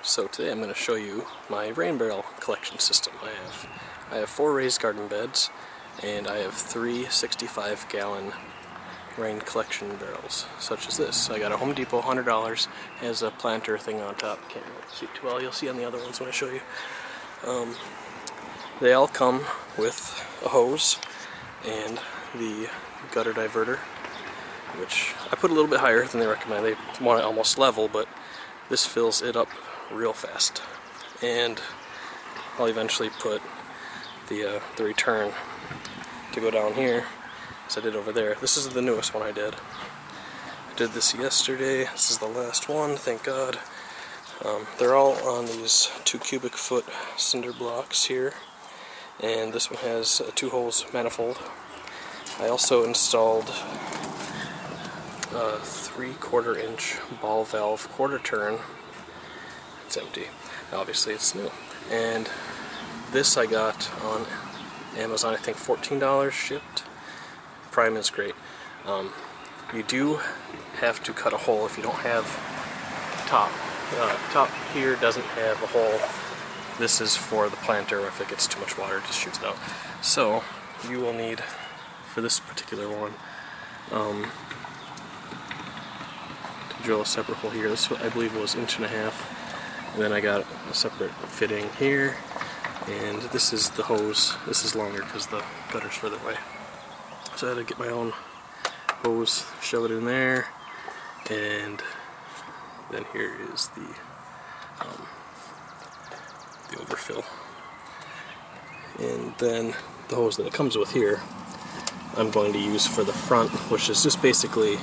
So today I'm going to show you my rain barrel collection system. I have 4 raised garden beds, and I have 3 65-gallon rain collection barrels, such as this. I got a Home Depot, $100, has a planter thing on top. Can't really see it too well. You'll see on the other ones when I show you. They all come with a hose and the gutter diverter, which I put a little bit higher than they recommend. They want it almost level, but this fills it up real fast. And I'll eventually put the return to go down here, as I did over there. This is the newest one I did. I did this yesterday. This is the last one, thank God. They're all on these 2 cubic foot cinder blocks here, and this one has a 2 holes manifold. I also installed a 3/4 inch ball valve quarter turn. It's empty. Obviously it's new. And this I got on Amazon, I think $14 shipped. Prime is great. You do have to cut a hole if you don't have top. Top here doesn't have a hole. This is for the planter. If it gets too much water, it just shoots it out. So you will need, for this particular one, to drill a separate hole here. This I believe was 1.5 inches. And then I got a separate fitting here, and this is the hose. This is longer because the gutter's further away. So I had to get my own hose, shove it in there, and then here is the overfill. And then the hose that it comes with here, I'm going to use for the front, which is just basically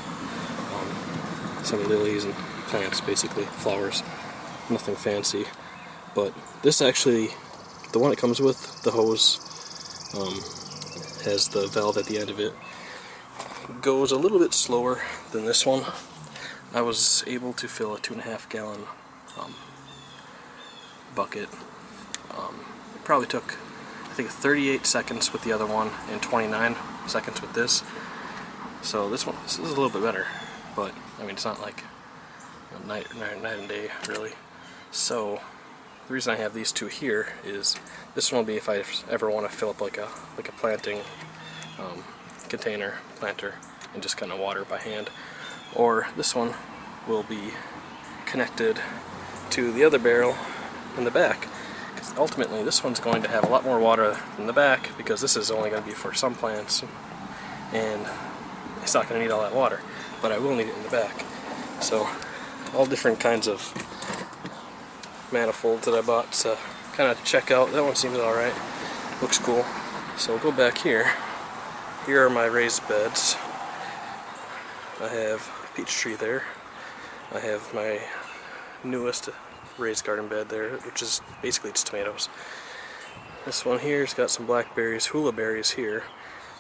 some lilies and plants, basically flowers. Nothing fancy, but this actually, the one it comes with, the hose, has the valve at the end of it. Goes a little bit slower than this one. I was able to fill a 2.5 gallon bucket. It probably took, I think, 38 seconds with the other one and 29 seconds with this. So this is a little bit better, but I mean, it's not like night and day really. So the reason I have these 2 here is this one will be if I ever want to fill up like a planting container planter and just kind of water by hand, or this one will be connected to the other barrel in the back, because ultimately this one's going to have a lot more water in the back, because this is only going to be for some plants and it's not going to need all that water, but I will need it in the back. So all different kinds of manifolds that I bought to kind of check out. That one seems alright, looks cool. So we'll go back here. Here are my raised beds. I have a peach tree there. I have my newest raised garden bed there, which is basically just tomatoes. This one here's got some blackberries, hula berries here.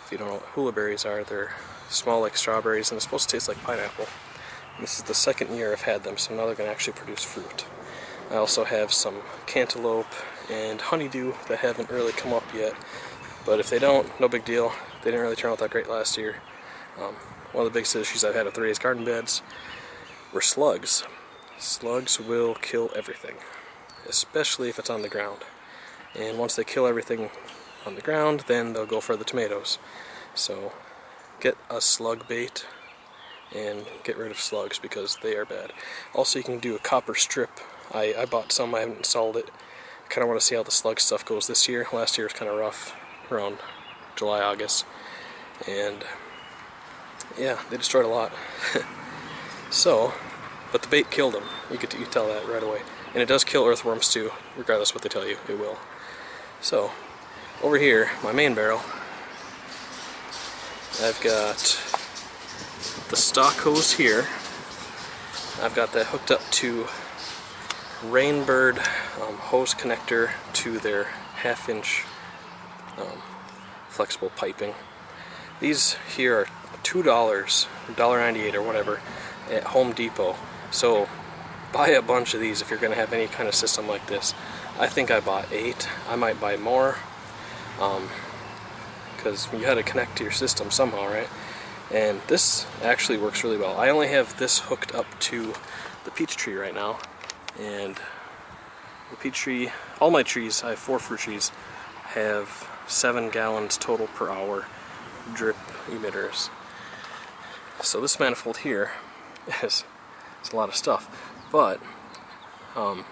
If you don't know what hula berries are, they're small like strawberries and they're supposed to taste like pineapple. And this is the 2nd year I've had them, so now they're going to actually produce fruit. I also have some cantaloupe and honeydew that haven't really come up yet, but if they don't, no big deal. They didn't really turn out that great last year. One of the biggest issues I've had with the raised garden beds were slugs. Slugs will kill everything, especially if it's on the ground. And once they kill everything on the ground, then they'll go for the tomatoes. So get a slug bait and get rid of slugs, because they are bad. Also, you can do a copper strip. I bought some, I haven't installed it. I kind of want to see how the slug stuff goes this year. Last year was kind of rough, around July, August. And yeah, they destroyed a lot. So, but the bait killed them. You can tell that right away. And it does kill earthworms too, regardless of what they tell you, it will. So, over here, my main barrel, I've got the stock hose here. I've got that hooked up to Rainbird hose connector to their 1/2 inch flexible piping. These here are $2, $1.98 or whatever at Home Depot. So buy a bunch of these if you're going to have any kind of system like this. I think I bought 8. I might buy more, because you had to connect to your system somehow, right? And this actually works really well. I only have this hooked up to the peach tree right now, and The peach tree, all my trees, I have 4 fruit trees, have 7 gallons total per hour drip emitters. So this manifold here is a lot of stuff, but I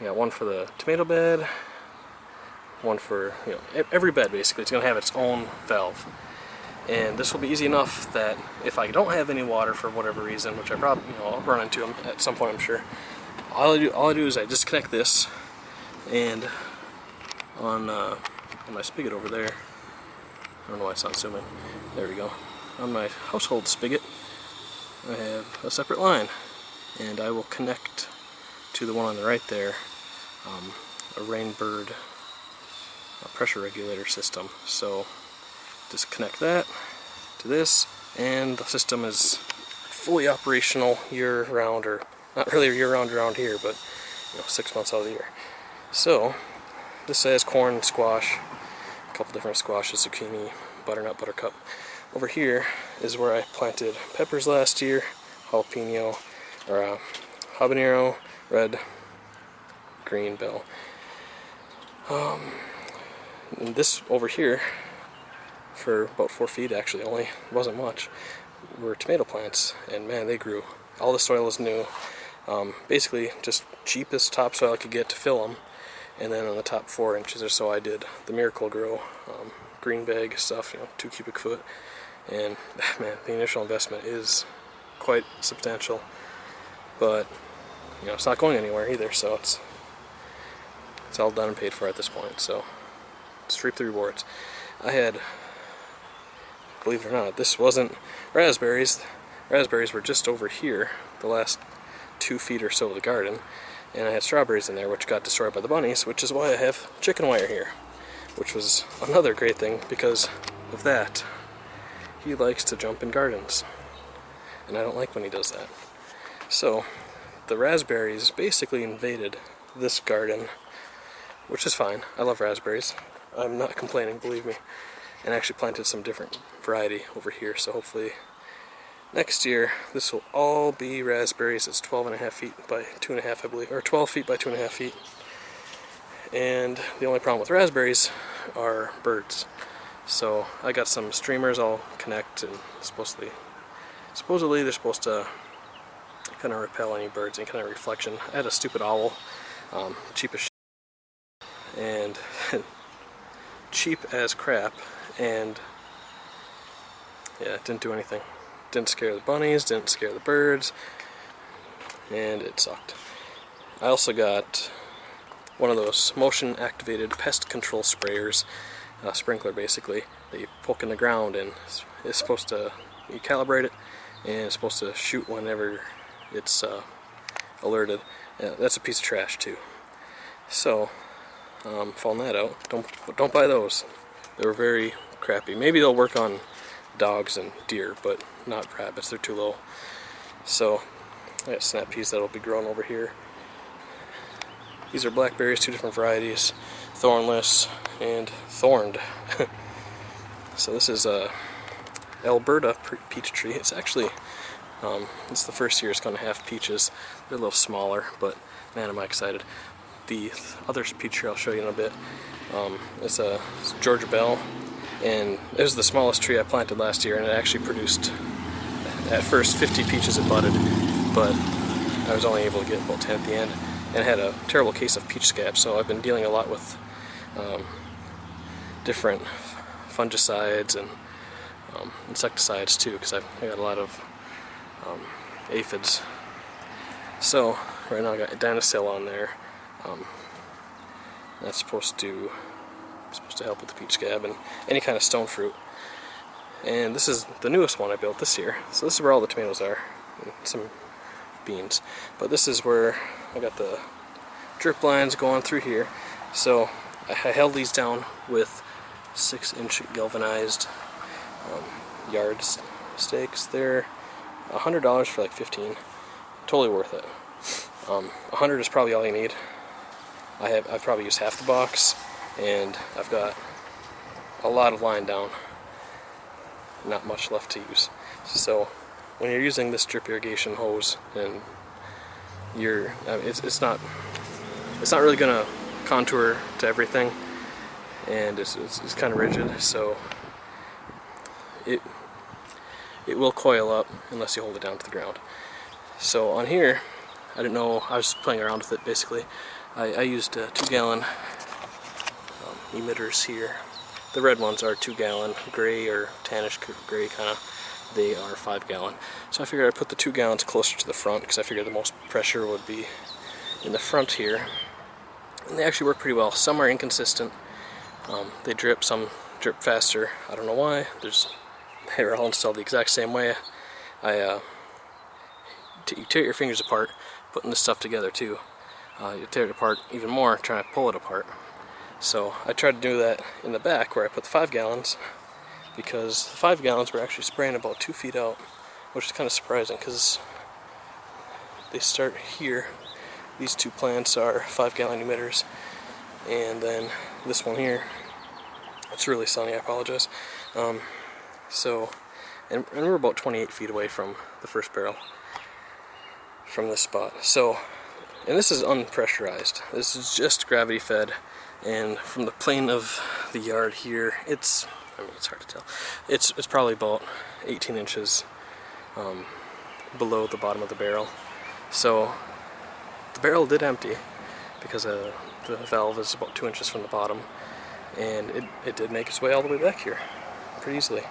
got one for the tomato bed, one for, you know, every bed basically. It's going to have its own valve. And this will be easy enough that if I don't have any water for whatever reason, which I probably, you know, I'll run into them at some point, I'm sure. All I do is I disconnect this, and on my spigot over there, I don't know why it's not zooming. There we go. On my household spigot, I have a separate line, and I will connect to the one on the right there, a Rainbird pressure regulator system. So just connect that to this, and the system is fully operational year-round, or not really year-round around here, but you know, 6 months out of the year. So this has corn, squash, a couple different squashes, zucchini, butternut, buttercup. Over here is where I planted peppers last year, jalapeno, or habanero, red, green, bell. And this over here, for about 4 feet actually, only, it wasn't much, were tomato plants, and man, they grew. All the soil is new. Basically just cheapest topsoil I could get to fill them, and then on the top 4 inches or so I did the Miracle Grow green bag stuff, you know, 2 cubic foot, and man, the initial investment is quite substantial, but you know, it's not going anywhere either, so it's all done and paid for at this point. So just reap the rewards. I had, believe it or not, this wasn't raspberries. Raspberries were just over here, the last 2 feet or so of the garden, and I had strawberries in there which got destroyed by the bunnies, which is why I have chicken wire here, which was another great thing because of that. He likes to jump in gardens, and I don't like when he does that. So the raspberries basically invaded this garden, which is fine. I love raspberries. I'm not complaining, believe me. And I actually planted some different variety over here, so hopefully next year this will all be raspberries. It's 12.5 feet by 2.5, I believe, or 12 feet by 2.5 feet. And the only problem with raspberries are birds. So I got some streamers I'll connect, and supposedly they're supposed to kind of repel any birds, any kind of reflection. I had a stupid owl, cheap as shit, and cheap as crap, and yeah, it didn't do anything. Didn't scare the bunnies, didn't scare the birds, and it sucked. I also got one of those motion activated pest control sprayers, sprinkler basically, that you poke in the ground, and it's supposed to, you calibrate it, and it's supposed to shoot whenever it's alerted. That's a piece of trash too. So found that out. Don't buy those. They were very crappy. Maybe they'll work on dogs and deer, but not rabbits. They're too low. So I got snap peas that'll be growing over here. These are blackberries, 2 different varieties, thornless and thorned. So this is a Alberta peach tree. It's actually it's the first year it's going to have peaches. They're a little smaller, but man, am I excited. The other peach tree I'll show you in a bit. It's a Georgia Bell, and it was the smallest tree I planted last year, and it actually produced at first 50 peaches it budded, but I was only able to get about 10 at the end, and it had a terrible case of peach scab. So I've been dealing a lot with different fungicides and insecticides too, because I got a lot of aphids. So right now I got Dinosil on there. That's supposed to help with the peach scab and any kind of stone fruit. And this is the newest one I built this year. So this is where all the tomatoes are, and some beans. But this is where I got the drip lines going through here. So I held these down with 6-inch galvanized yard stakes. They're $100 for like 15. Totally worth it. 100 is probably all you need. I've probably used half the box, and I've got a lot of line down. Not much left to use. So when you're using this drip irrigation hose, and it's not it's not really gonna contour to everything, and it's kind of rigid, so it will coil up unless you hold it down to the ground. So on here, I didn't know, I was playing around with it basically. I used 2-gallon emitters here. The red ones are 2-gallon, gray or tannish gray kind of. They are 5-gallon. So I figured I'd put the 2 gallons closer to the front because I figured the most pressure would be in the front here. And they actually work pretty well. Some are inconsistent. They drip, some drip faster. I don't know why. They're all installed the exact same way. You tear your fingers apart putting this stuff together too. You tear it apart even more trying to pull it apart. So I tried to do that in the back where I put the 5 gallons, because the 5 gallons were actually spraying about 2 feet out, which is kind of surprising because they start here. These 2 plants are 5-gallon emitters, and then this one here, it's really sunny, I apologize. And we're about 28 feet away from the first barrel from this spot. So, and this is unpressurized. This is just gravity fed, and from the plane of the yard here, it's hard to tell. It's probably about 18 inches below the bottom of the barrel. So the barrel did empty because the valve is about 2 inches from the bottom, and it did make its way all the way back here pretty easily.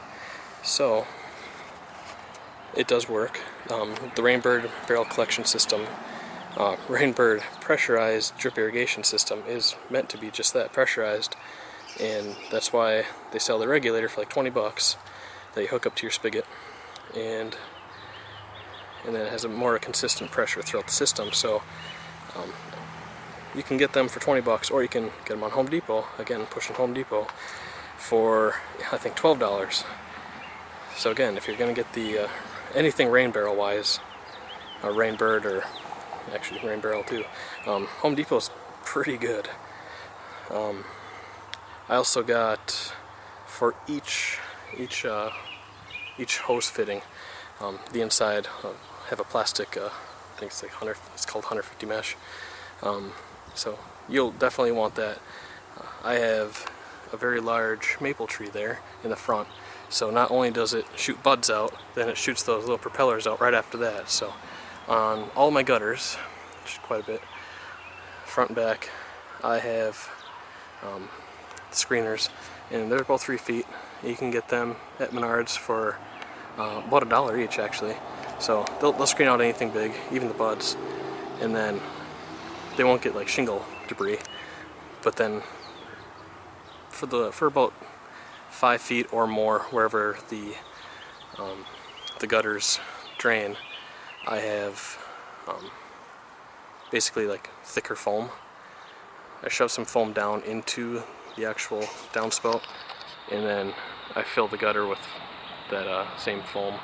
So it does work. The Rainbird barrel collection system, Rainbird pressurized drip irrigation system, is meant to be just that, pressurized. And that's why they sell the regulator for like 20 bucks that you hook up to your spigot, and then it has a more consistent pressure throughout the system. So you can get them for 20 bucks, or you can get them on Home Depot, again pushing Home Depot, for I think $12. So again, if you're going to get the anything rain barrel wise, Rainbird, or actually Rain Barrel too, Home Depot's pretty good. I also got, for each hose fitting, the inside have a plastic, I think it's like it's called 150 mesh. So you'll definitely want that. I have a very large maple tree there in the front, so not only does it shoot buds out, then it shoots those little propellers out right after that. So on all my gutters, which is quite a bit, front and back, I have screeners, and they're about 3 feet. You can get them at Menards for about $1 each actually. So they'll screen out anything big, even the buds, and then they won't get like shingle debris. But then for about 5 feet or more, wherever the gutters drain, I have basically like thicker foam. I shove some foam down into the actual downspout, and then I fill the gutter with that same foam.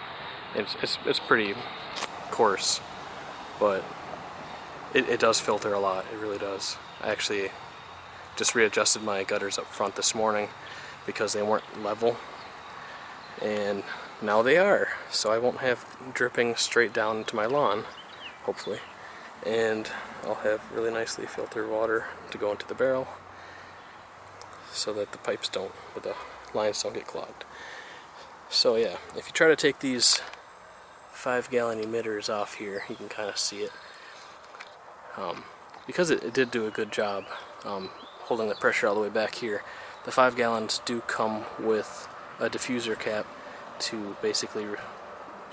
It's pretty coarse, but it does filter a lot. It really does. I actually just readjusted my gutters up front this morning because they weren't level, and now they are. So I won't have dripping straight down into my lawn, hopefully, and I'll have really nicely filtered water to go into the barrel, so that the pipes don't, or the lines don't get clogged. So yeah, if you try to take these 5-gallon emitters off here, you can kind of see it. Because it did do a good job holding the pressure all the way back here, the 5 gallons do come with a diffuser cap to basically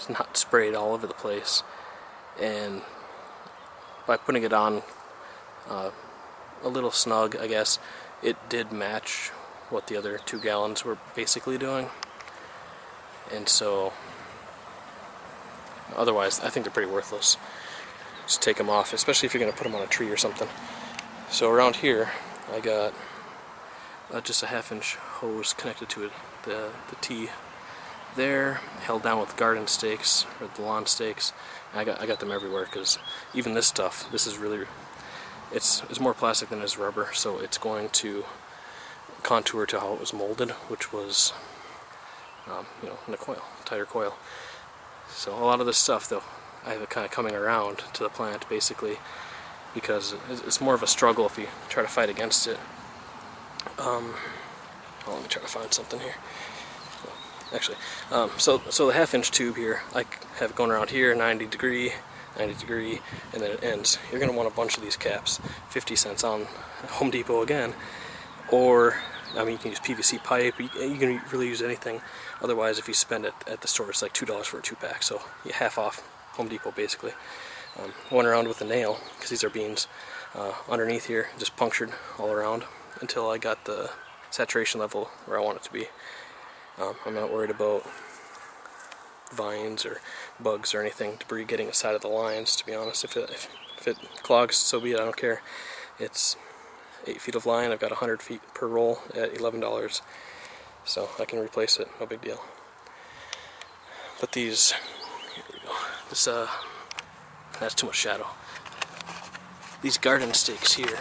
not spray it all over the place. And by putting it on a little snug, I guess, it did match what the other 2 gallons were basically doing. And so otherwise I think they're pretty worthless. Just take them off, especially if you're going to put them on a tree or something. So around here I got just a 1/2-inch hose connected to it, the T there, held down with garden stakes, or the lawn stakes. I got them everywhere, because even this stuff, this is really, it's more plastic than it is rubber, so it's going to contour to how it was molded, which was in a coil, tighter coil. So a lot of this stuff, though, I have it kind of coming around to the plant basically, because it's more of a struggle if you try to fight against it. Well, let me try to find something here. Actually, so the half-inch tube here, I have it going around here, 90 degree, and then it ends. You're going to want a bunch of these caps, 50 cents on Home Depot again, or, I mean, you can use PVC pipe, you can really use anything. Otherwise, if you spend it at the store, it's like $2 for a 2-pack, so you half off Home Depot basically. Went around with a nail, because these are beans, underneath here, just punctured all around until I got the saturation level where I want it to be. I'm not worried about vines or bugs or anything, debris getting inside of the lines, to be honest. If it clogs, so be it, I don't care. It's 8 feet of line, I've got 100 feet per roll at $11, so I can replace it, no big deal. But these, here we go, this, that's too much shadow. These garden stakes here,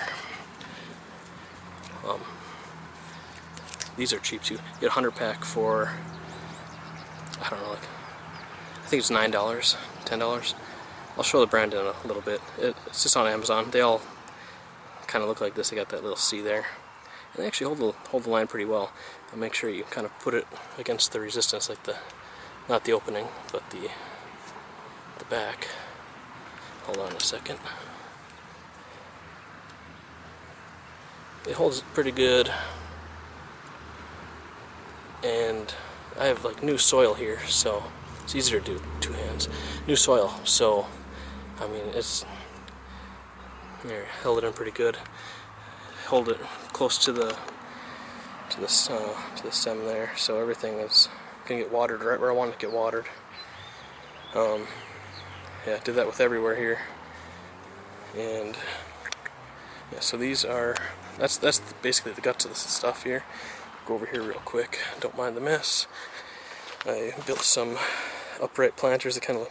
these are cheap too. You get a 100-pack for, I don't know, like, I think it's $9, $10. I'll show the brand in a little bit. It's just on Amazon. They all kind of look like this. They got that little C there, and they actually hold the line pretty well. I'll make sure you kind of put it against the resistance, like not the opening, but the back. Hold on a second. It holds pretty good, and I have like new soil here, so it's easier to do two hands. New soil, so I mean it's there. Held it in pretty good. Hold it close to the stem there, so everything is gonna get watered right where I want it to get watered. Yeah, did that with everywhere here, and yeah. So these are that's basically the guts of this stuff here. Go over here real quick. Don't mind the mess. I built some upright planters that kind of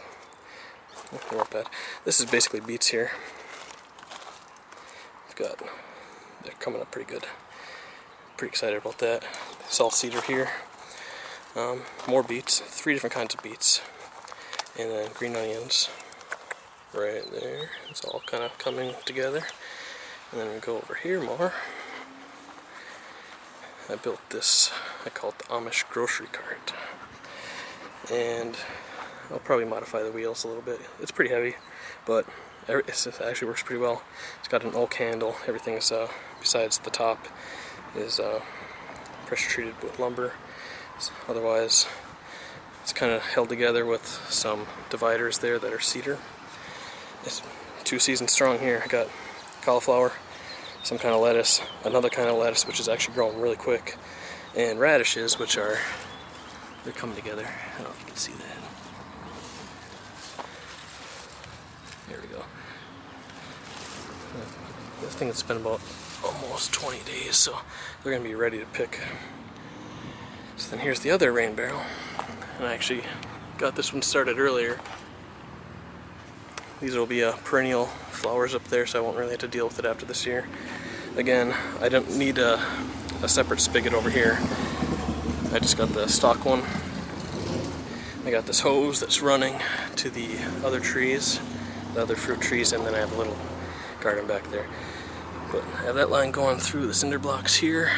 look not bad. This is basically beets here. They're coming up pretty good. Pretty excited about that. Salt cedar here. More beets. 3 different kinds of beets. And then green onions right there. It's all kind of coming together. And then we go over here more. I built this, I call it the Amish grocery cart. And I'll probably modify the wheels a little bit. It's pretty heavy, but it actually works pretty well. It's got an oak handle. Everything is, besides the top, is pressure treated with lumber. Otherwise, it's kind of held together with some dividers there that are cedar. It's 2 seasons strong here. I got cauliflower, some kind of lettuce, another kind of lettuce which is actually growing really quick, and radishes, which they're coming together. I don't know if you can see that. There we go. This thing has been about almost 20 days, so they're going to be ready to pick. So then here's the other rain barrel, and I actually got this one started earlier. These will be perennial flowers up there, so I won't really have to deal with it after this year. Again, I don't need a separate spigot over here. I just got the stock one. I got this hose that's running to the other trees, the other fruit trees, and then I have a little garden back there. But I have that line going through the cinder blocks here,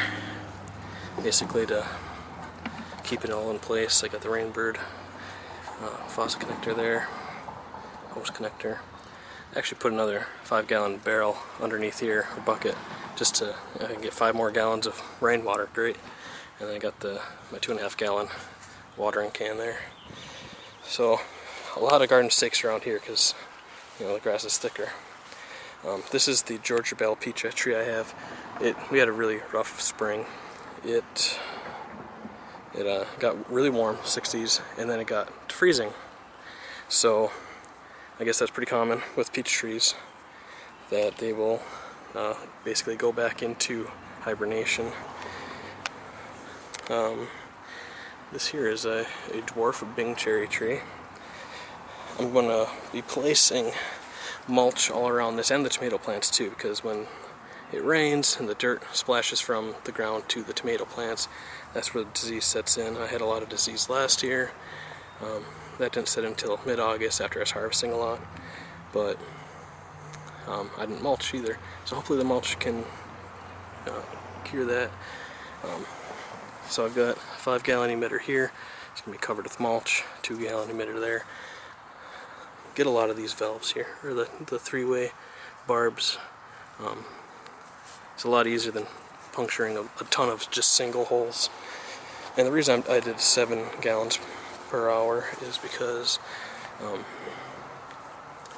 basically to keep it all in place. I got the Rainbird faucet connector there. Hose connector. I actually put another 5-gallon barrel underneath here, a bucket, just to I can get 5 more gallons of rainwater. Great. And then I got my 2.5-gallon watering can there. So a lot of garden stakes around here because the grass is thicker. This is the Georgia Bell peach tree I have. We had a really rough spring. It got really warm, 60s, and then it got to freezing. So I guess that's pretty common with peach trees, that they will basically go back into hibernation. This here is a dwarf Bing cherry tree. I'm going to be placing mulch all around this and the tomato plants too, because when it rains and the dirt splashes from the ground to the tomato plants, that's where the disease sets in. I had a lot of disease last year. That didn't set in until mid-August after I was harvesting a lot, but I didn't mulch either, so hopefully the mulch can cure that. So I've got a 5-gallon emitter here. It's going to be covered with mulch, 2-gallon emitter there. Get a lot of these valves here, or the 3-way barbs. It's a lot easier than puncturing a ton of just single holes. And the reason I did 7 gallons per hour is because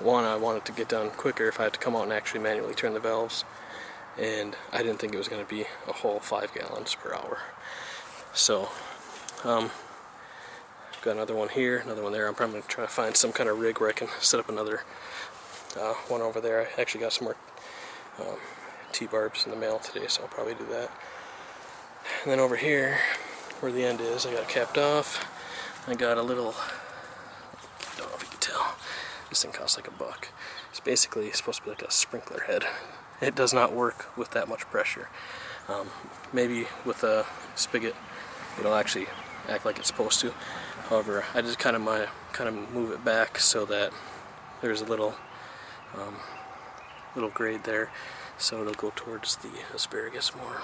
one, I wanted to get done quicker if I had to come out and actually manually turn the valves, and I didn't think it was going to be a whole 5 gallons per hour. So I've got another one here, another one there. I'm probably going to try to find some kind of rig where I can set up another one over there. I actually got some more T-barbs in the mail today, so I'll probably do that. And then over here, where the end is, I got it capped off. I got a little, I don't know if you can tell, this thing costs like $1. It's basically supposed to be like a sprinkler head. It does not work with that much pressure. Maybe with a spigot it'll actually act like it's supposed to. However, I just kind of move it back so that there's a little grade there, so it'll go towards the asparagus more.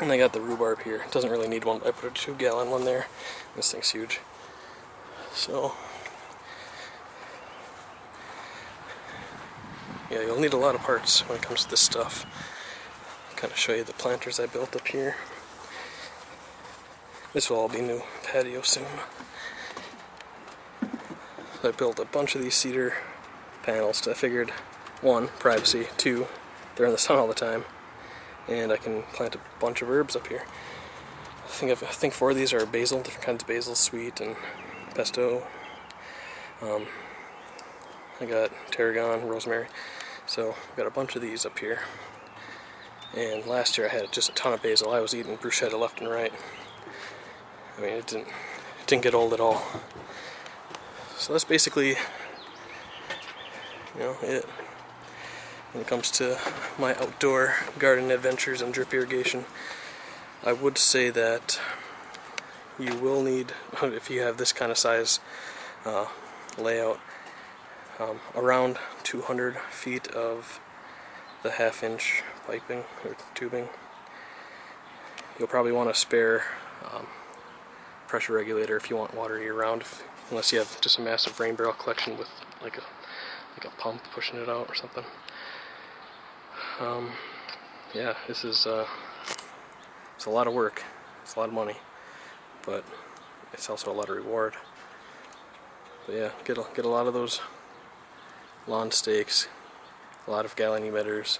And I got the rhubarb here. It doesn't really need one, but I put a 2-gallon one there. This thing's huge. So yeah, you'll need a lot of parts when it comes to this stuff. Kind of show you the planters I built up here. This will all be new patio soon. I built a bunch of these cedar panels. I figured, 1, privacy, 2, they're in the sun all the time, and I can plant a bunch of herbs up here. I think 4 of these are basil, different kinds of basil, sweet and pesto. I got tarragon, rosemary, so I've got a bunch of these up here. And last year I had just a ton of basil. I was eating bruschetta left and right. I mean, it didn't get old at all. So that's basically, it when it comes to my outdoor garden adventures and drip irrigation. I would say that you will need, if you have this kind of size layout, around 200 feet of the 1/2-inch piping or tubing. You'll probably want a spare pressure regulator if you want water year-round, unless you have just a massive rain barrel collection with like a pump pushing it out or something. Yeah, this is it's a lot of work. It's a lot of money, but it's also a lot of reward. But yeah, get a lot of those lawn stakes, a lot of gallon emitters,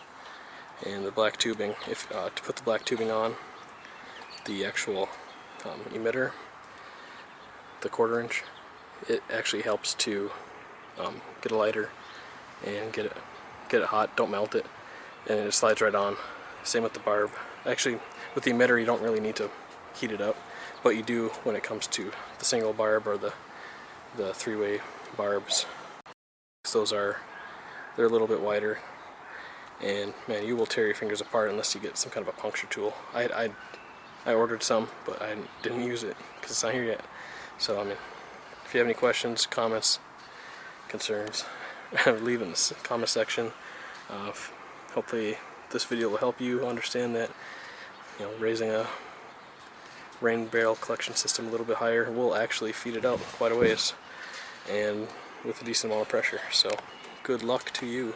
and the black tubing. If to put the black tubing on the actual emitter, the 1/4-inch, it actually helps to get a lighter and get it hot. Don't melt it, and it slides right on. Same with the barb. Actually, with the emitter, you don't really need to heat it up, but you do when it comes to the single barb or the 3-way barbs. They're a little bit wider, and man, you will tear your fingers apart unless you get some kind of a puncture tool. I ordered some, but I didn't use it because it's not here yet. So I mean, if you have any questions, comments, concerns, leave in the comment section. Hopefully this video will help you understand that raising a rain barrel collection system a little bit higher will actually feed it out quite a ways, and with a decent amount of pressure. So good luck to you.